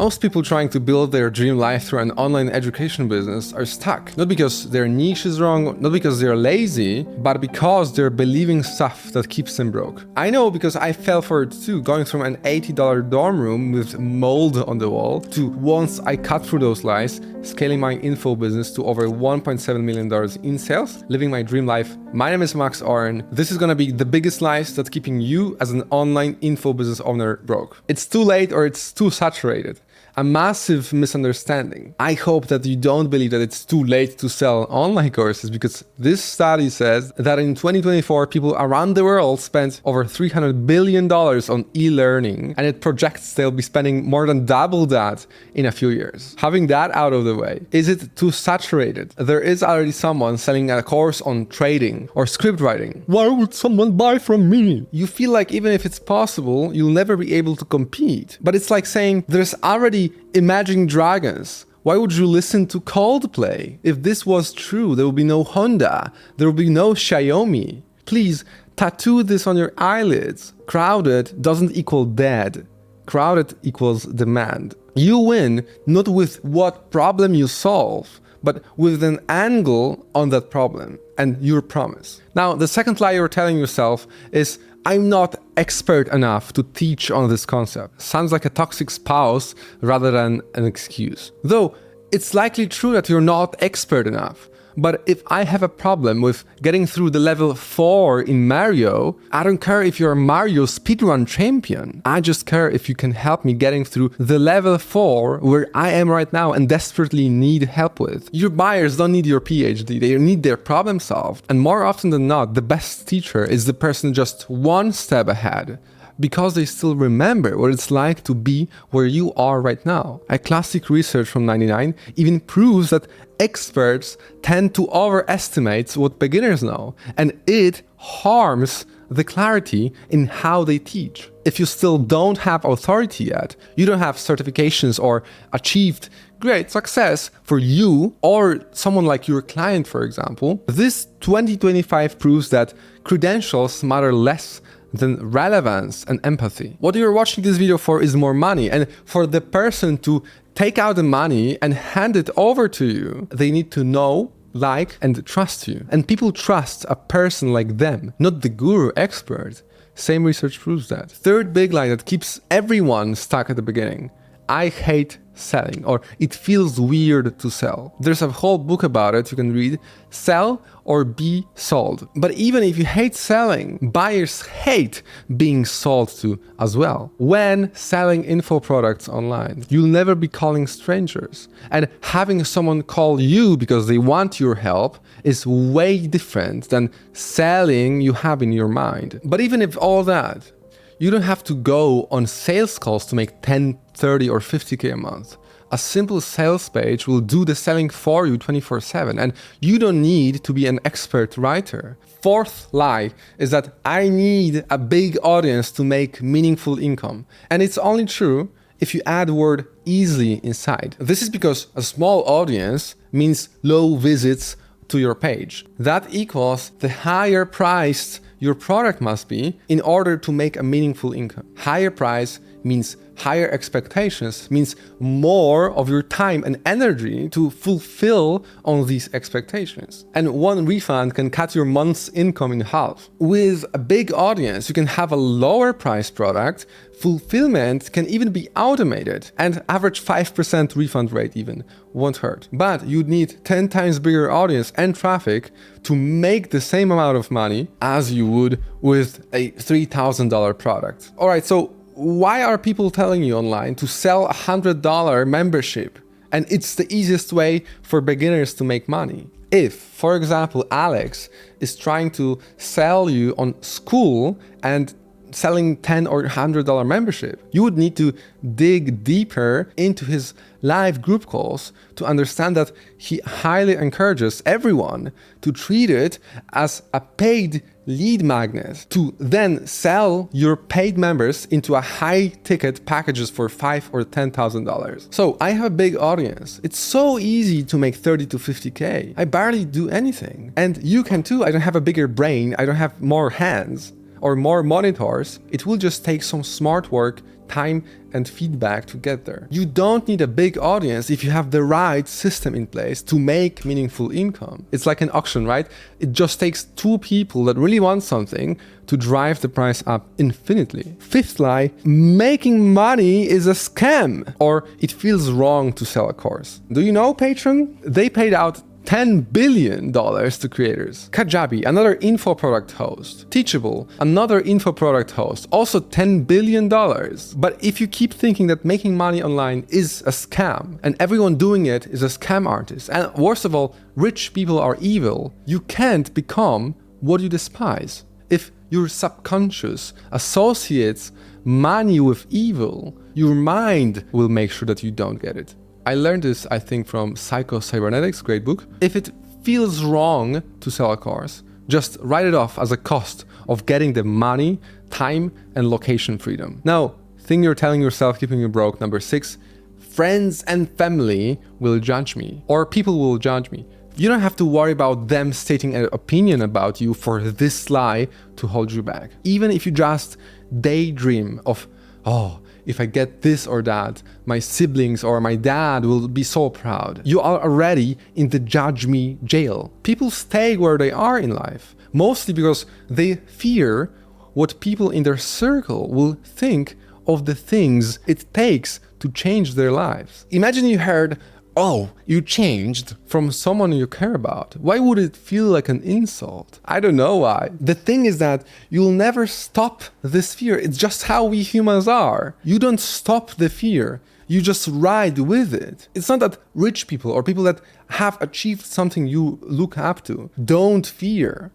Most people trying to build their dream life through an online education business are stuck. Not because their niche is wrong, not because they're lazy, but because they're believing stuff that keeps them broke. I know because I fell for it too, going from an $80 dorm room with mold on the wall to, once I cut through those lies, scaling my info business to over $1.7 million in sales, living my dream life. My name is Max Auren. This is gonna be the biggest lies that's keeping you as an online info business owner broke. It's too late or it's too saturated. A massive misunderstanding. I hope that you don't believe that it's too late to sell online courses, because this study says that in 2024, people around the world spent over $300 billion on e-learning, and it projects they'll be spending more than double that in a few years. Having that out of the way, is it too saturated? There is already someone selling a course on trading or script writing. Why would someone buy from me? You feel like even if it's possible, you'll never be able to compete. But it's like saying there's already Imagine Dragons. Why would you listen to Coldplay? If this was true, there would be no Honda, there would be no Xiaomi. Please tattoo this on your eyelids. Crowded doesn't equal dead. Crowded equals demand. You win not with what problem you solve, but with an angle on that problem and your promise. Now, the second lie you're telling yourself is, I'm not expert enough to teach on this concept. Sounds like a toxic spouse rather than an excuse. Though it's likely true that you're not expert enough. But if I have a problem with getting through the level 4 in Mario, I don't care if you're a Mario speedrun champion. I just care if you can help me getting through the level 4 where I am right now and desperately need help with. Your buyers don't need your PhD, they need their problem solved. And more often than not, the best teacher is the person just one step ahead, because they still remember what it's like to be where you are right now. A classic research from '99 even proves that experts tend to overestimate what beginners know, and it harms the clarity in how they teach. If you still don't have authority yet, you don't have certifications or achieved great success for you or someone like your client, for example, this 2025 proves that credentials matter less than relevance and empathy. What you're watching this video for is more money, and for the person to take out the money and hand it over to you, they need to know, like, and trust you. And people trust a person like them, not the guru expert. Same research proves that. Third big lie that keeps everyone stuck at the beginning. I hate selling, or it feels weird to sell. There's a whole book about it you can read, Sell or Be Sold. But even if you hate selling, buyers hate being sold to as well. When selling info products online, you'll never be calling strangers. And having someone call you because they want your help is way different than selling you have in your mind. But even if all that, you don't have to go on sales calls to make 10, 30 or 50K a month. A simple sales page will do the selling for you 24/7, and you don't need to be an expert writer. Fourth lie is that I need a big audience to make meaningful income. And it's only true if you add the word easily inside. This is because a small audience means low visits to your page. That equals the higher priced your product must be in order to make a meaningful income. Higher price means higher expectations, means more of your time and energy to fulfill on these expectations. And one refund can cut your month's income in half. With a big audience, you can have a lower price product, fulfillment can even be automated, and average 5% refund rate even won't hurt. But you'd need 10 times bigger audience and traffic to make the same amount of money as you would with a $3,000 product. All right, so why are people telling you online to sell a $100 membership? And it's the easiest way for beginners to make money. If, for example, Alex is trying to sell you on school and selling $10 or $100 membership, you would need to dig deeper into his live group calls to understand that he highly encourages everyone to treat it as a paid lead magnet to then sell your paid members into a high ticket packages for $5,000 or $10,000. So I have a big audience. It's so easy to make 30 to 50K. I barely do anything. And you can too. I don't have a bigger brain. I don't have more hands or more monitors. It will just take some smart work, time and feedback to get there. You don't need a big audience if you have the right system in place to make meaningful income. It's like an auction, right? It just takes two people that really want something to drive the price up infinitely. Fifth lie, making money is a scam, or it feels wrong to sell a course. Do you know Patreon? They paid out $10 billion to creators. Kajabi, another info product host. Teachable, another info product host, also $10 billion. But if you keep thinking that making money online is a scam and everyone doing it is a scam artist, and worst of all, rich people are evil, you can't become what you despise. If your subconscious associates money with evil, your mind will make sure that you don't get it. I learned this, I think, from Psycho-Cybernetics, great book. If it feels wrong to sell a course, just write it off as a cost of getting the money, time, and location freedom. Now, thing you're telling yourself keeping you broke. Number 6, friends and family will judge me, or people will judge me. You don't have to worry about them stating an opinion about you for this lie to hold you back. Even if you just daydream of, oh, if I get this or that, my siblings or my dad will be so proud. You are already in the judge me jail. People stay where they are in life, mostly because they fear what people in their circle will think of the things it takes to change their lives. Imagine you heard, oh, you changed, from someone you care about. Why would it feel like an insult? I don't know why. The thing is that you'll never stop this fear. It's just how we humans are. You don't stop the fear. You just ride with it. It's not that rich people or people that have achieved something you look up to don't fear.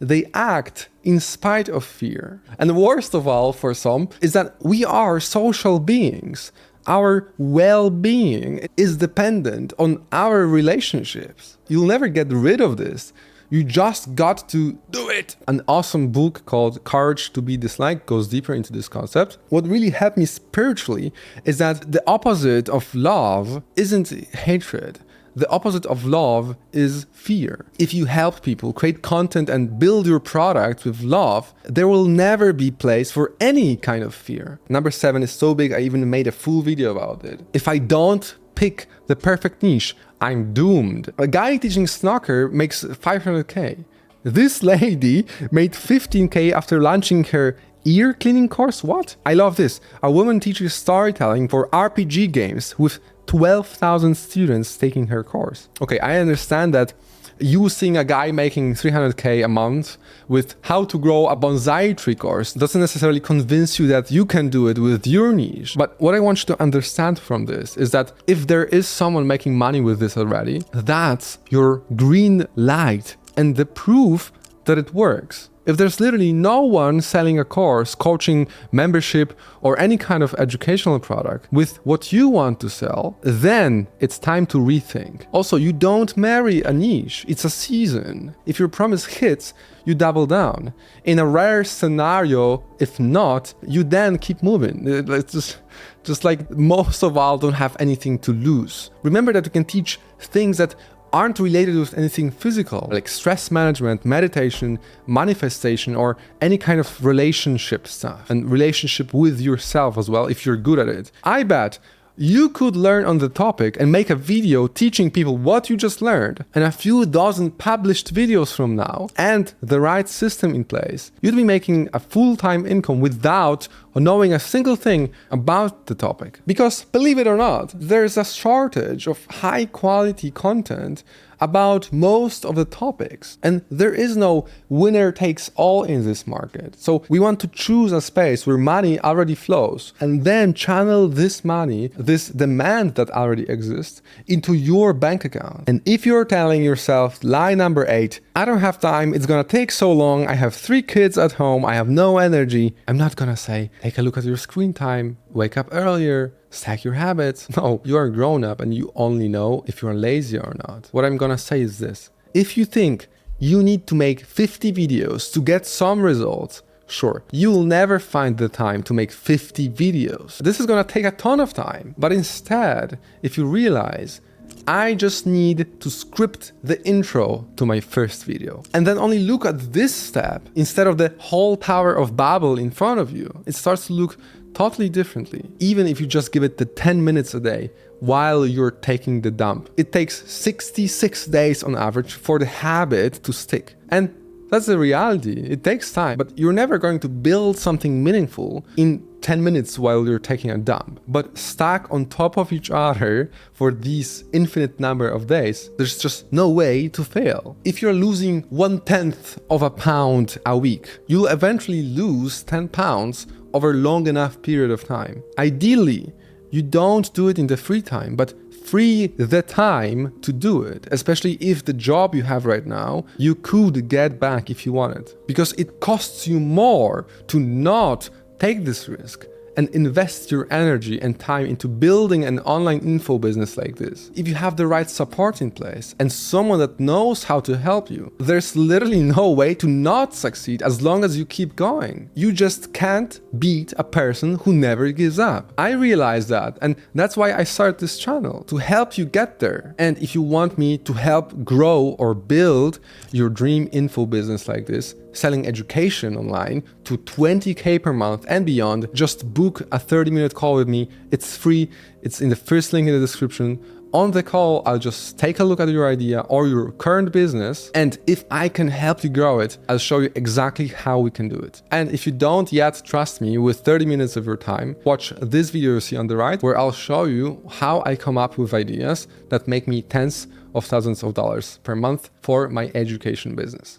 They act in spite of fear. And worst of all for some is that we are social beings. Our well-being is dependent on our relationships. You'll never get rid of this. You just got to do it. An awesome book called Courage to be Disliked goes deeper into this concept. What really helped me spiritually is that the opposite of love isn't hatred. The opposite of love is fear. If you help people create content and build your product with love, there will never be place for any kind of fear. Number 7 is so big, I even made a full video about it. If I don't pick the perfect niche, I'm doomed. A guy teaching snooker makes 500K. This lady made 15K after launching her ear cleaning course. What? I love this. A woman teaches storytelling for RPG games with 12,000 students taking her course. Okay, I understand that you seeing a guy making 300K a month with how to grow a bonsai tree course doesn't necessarily convince you that you can do it with your niche. But what I want you to understand from this is that if there is someone making money with this already, that's your green light and the proof that it works. If there's literally no one selling a course, coaching, membership, or any kind of educational product with what you want to sell, then it's time to rethink. Also, you don't marry a niche, it's a season. If your promise hits, you double down. In a rare scenario, if not, you then keep moving. It's just like most of all don't have anything to lose. Remember that you can teach things that aren't related with anything physical, like stress management, meditation, manifestation, or any kind of relationship stuff, and relationship with yourself as well, if you're good at it. I bet you could learn on the topic and make a video teaching people what you just learned, and a few dozen published videos from now, and the right system in place, you'd be making a full-time income without knowing a single thing about the topic. Because, believe it or not, there's a shortage of high-quality content about most of the topics, and there is no winner takes all in this market. So we want to choose a space where money already flows and then channel this money, this demand that already exists, into your bank account. And if you're telling yourself lie number 8, I don't have time, it's gonna take so long, I have 3 kids at home, I have no energy, I'm not gonna say take a look at your screen time, wake up earlier, stack your habits. No, you are grown up and you only know if you're lazy or not. What I'm gonna say is this. If you think you need to make 50 videos to get some results, sure, you'll never find the time to make 50 videos. This is gonna take a ton of time. But instead, if you realize, I just need to script the intro to my first video, and then only look at this step instead of the whole Tower of Babel in front of you, it starts to look totally differently. Even if you just give it the 10 minutes a day while you're taking the dump. It takes 66 days on average for the habit to stick. And that's the reality. It takes time, but you're never going to build something meaningful in 10 minutes while you're taking a dump. But stack on top of each other for these infinite number of days, there's just no way to fail. If you're losing 1/10 of a pound a week, you'll eventually lose 10 pounds over a long enough period of time. Ideally, you don't do it in the free time, but free the time to do it, especially if the job you have right now, you could get back if you wanted. Because it costs you more to not take this risk and invest your energy and time into building an online info business like this. If you have the right support in place and someone that knows how to help you, there's literally no way to not succeed as long as you keep going. You just can't beat a person who never gives up. I realized that, and that's why I started this channel, to help you get there. And if you want me to help grow or build your dream info business like this, selling education online to 20K per month and beyond, just book a 30-minute call with me. It's free. It's in the first link in the description. On the call, I'll just take a look at your idea or your current business, and if I can help you grow it, I'll show you exactly how we can do it. And if you don't yet trust me with 30 minutes of your time, watch this video you see on the right, where I'll show you how I come up with ideas that make me tens of thousands of dollars per month for my education business.